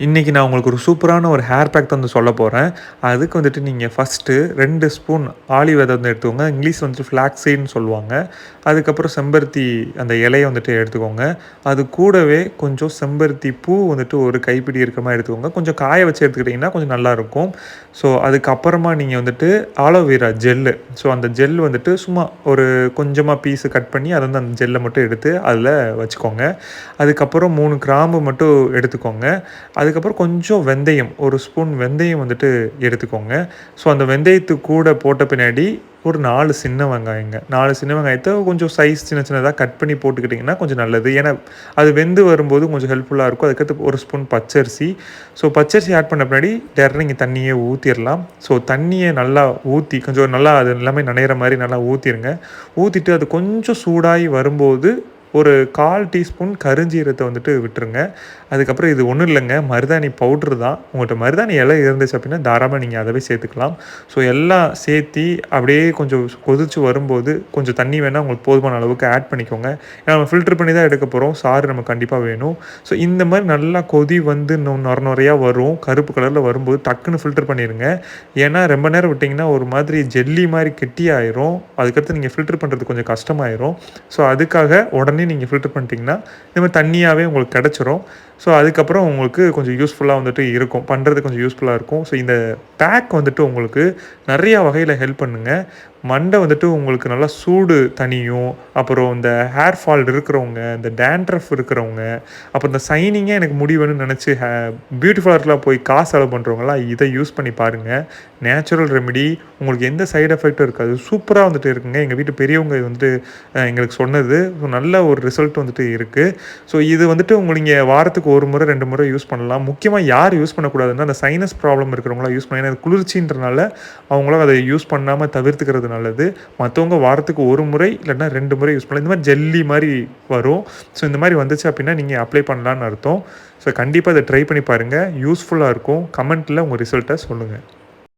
இன்றைக்கி நான் உங்களுக்கு ஒரு சூப்பரான ஒரு ஹேர் பேக் தான் வந்து சொல்ல போகிறேன். அதுக்கு வந்துட்டு நீங்கள் ஃபஸ்ட்டு 2 ஸ்பூன் ஆலிவ் விதை வந்து எடுத்துக்கோங்க. இங்கிலீஷ் வந்துட்டு ஃப்ளாக்ஸ் சீட்ன்னு சொல்லுவாங்க. அதுக்கப்புறம் செம்பருத்தி அந்த இலைய வந்துட்டு எடுத்துக்கோங்க. அது கூடவே கொஞ்சம் செம்பருத்தி பூ வந்துட்டு ஒரு கைப்பிடி இருக்கிற மாரி எடுத்துக்கோங்க. கொஞ்சம் காய வச்சு எடுத்துக்கிட்டிங்கன்னா கொஞ்சம் நல்லாயிருக்கும். ஸோ அதுக்கப்புறமா நீங்கள் வந்துட்டு ஆலோவேரா ஜெல்லு. ஸோ அந்த ஜெல் வந்துட்டு சும்மா ஒரு கொஞ்சமாக பீஸு கட் பண்ணி அதை வந்து அந்த ஜெல்லை மட்டும் எடுத்து அதில் வச்சுக்கோங்க. அதுக்கப்புறம் 3 கிராம்பு மட்டும் எடுத்துக்கோங்க. அதுக்கப்புறம் கொஞ்சம் வெந்தயம், ஒரு ஸ்பூன் வெந்தயம் வந்துட்டு எடுத்துக்கோங்க. ஸோ அந்த வெந்தயத்து கூட போட்ட பின்னாடி ஒரு 4 சின்ன வெங்காயங்க. 4 சின்ன வெங்காயத்த கொஞ்சம் சைஸ் சின்ன சின்னதா கட் பண்ணி போட்டுக்கிட்டிங்கன்னா கொஞ்சம் நல்லது. ஏன்னா அது வெந்து வரும்போது கொஞ்சம் ஹெல்ப்ஃபுல்லா இருக்கும். அதுக்கடுத்து ஒரு ஸ்பூன் பச்சரிசி. ஸோ பச்சரிசி ஆட் பண்ண பின்னாடி டேரக்ட்டா நீங்க தண்ணியே ஊத்திரலாம். ஸோ தண்ணிய நல்லா ஊத்தி கொஞ்சம் நல்லா அது எல்லாமே நனையிற மாரி நல்லா ஊத்திருங்க. ஊத்திட்டு அது கொஞ்சம் சூடாகி வரும்போது ஒரு 1/4 டீஸ்பூன் கருஞ்சீரகத்த வந்துட்டு விட்டுருங்க. அதுக்கப்புறம் இது ஒன்றும் இல்லைங்க, மருதாணி பவுட்ரு தான். உங்கள்கிட்ட மருதாணி இலை இருந்துச்சு அப்படின்னா தாராளமாக நீங்கள் அதவே சேர்த்துக்கலாம். ஸோ எல்லாம் சேர்த்தி அப்படியே கொஞ்சம் கொதிச்சு வரும்போது கொஞ்சம் தண்ணி வேணால் உங்களுக்கு போதுமான அளவுக்கு ஆட் பண்ணிக்கோங்க. ஏன்னா நம்ம ஃபில்டர் பண்ணி தான் எடுக்க போகிறோம். சாறு நமக்கு கண்டிப்பாக வேணும். ஸோ இந்த மாதிரி நல்லா கொதி வந்து நொர நொறையா வரும். கருப்பு கலரில் வரும்போது டக்குன்னு ஃபில்டர் பண்ணிடுங்க. ஏன்னா ரொம்ப நேரம் விட்டிங்கன்னா ஒரு மாதிரி ஜெல்லி மாதிரி கெட்டியாயிரும். அதுக்கடுத்து நீங்கள் ஃபில்டர் பண்ணுறது கொஞ்சம் கஷ்டமாயிரும். ஸோ அதுக்காக உடனே நீங்கள் ஃபில்டர் பண்ணிட்டீங்கன்னா இந்த மாதிரி தண்ணியாகவே உங்களுக்கு கிடச்சிரும். ஸோ அதுக்கப்புறம் உங்களுக்கு கொஞ்சம் யூஸ்ஃபுல்லாக வந்துட்டு இருக்கும். பண்ணுறது கொஞ்சம் யூஸ்ஃபுல்லாக இருக்கும். ஸோ இந்த பேக் வந்துட்டு உங்களுக்கு நிறையா வகையில் ஹெல்ப் பண்ணுங்க. மண்டை வந்துட்டு உங்களுக்கு நல்லா சூடு தணியும். அப்புறம் இந்த ஹேர் ஃபால் இருக்கிறவங்க, இந்த டேண்ட்ரஃப் இருக்கிறவங்க, அப்புறம் இந்த சைனிங்காக எனக்கு முடி வேணும்னு நினச்சி பியூட்டி பார்லர்லாம் போய் காசு செலவு பண்ணுறவங்களாம் இதை யூஸ் பண்ணி பாருங்கள். Natural remedy. உங்களுக்கு எந்த சைடு எஃபெக்ட்டும் இருக்காது. சூப்பராக வந்துட்டு இருக்குங்க. எங்கள் வீட்டு பெரியவங்க இது வந்துட்டு எங்களுக்கு சொன்னது. ஸோ நல்ல ஒரு ரிசல்ட் வந்துட்டு இருக்குது. ஸோ இது வந்துட்டு நீங்கள் வாரத்துக்கு 1 முறை 2 முறை யூஸ் பண்ணலாம். முக்கியமாக யார் யூஸ் பண்ணக்கூடாதுன்னா அந்த சைனஸ் ப்ராப்ளம் இருக்கிறவங்களாம் யூஸ் பண்ணலாம். ஏன்னா அது குளிர்ச்சின்றனால அவங்களாம் அதை யூஸ் பண்ணாமல் தவிர்த்துக்கிறது நல்லது. மற்றவங்க வாரத்துக்கு 1 முறை இல்லைன்னா 2 முறை யூஸ் பண்ணலாம். இந்த மாதிரி ஜெல்லி மாதிரி வரும். ஸோ இந்த மாதிரி வந்துச்சு அப்படின்னா நீங்கள் அப்ளை பண்ணலான்னு அர்த்தம். ஸோ கண்டிப்பாக இதை ட்ரை பண்ணி பாருங்கள். யூஸ்ஃபுல்லாக இருக்கும். கமெண்ட்டில் உங்கள் ரிசல்ட்டை சொல்லுங்கள்.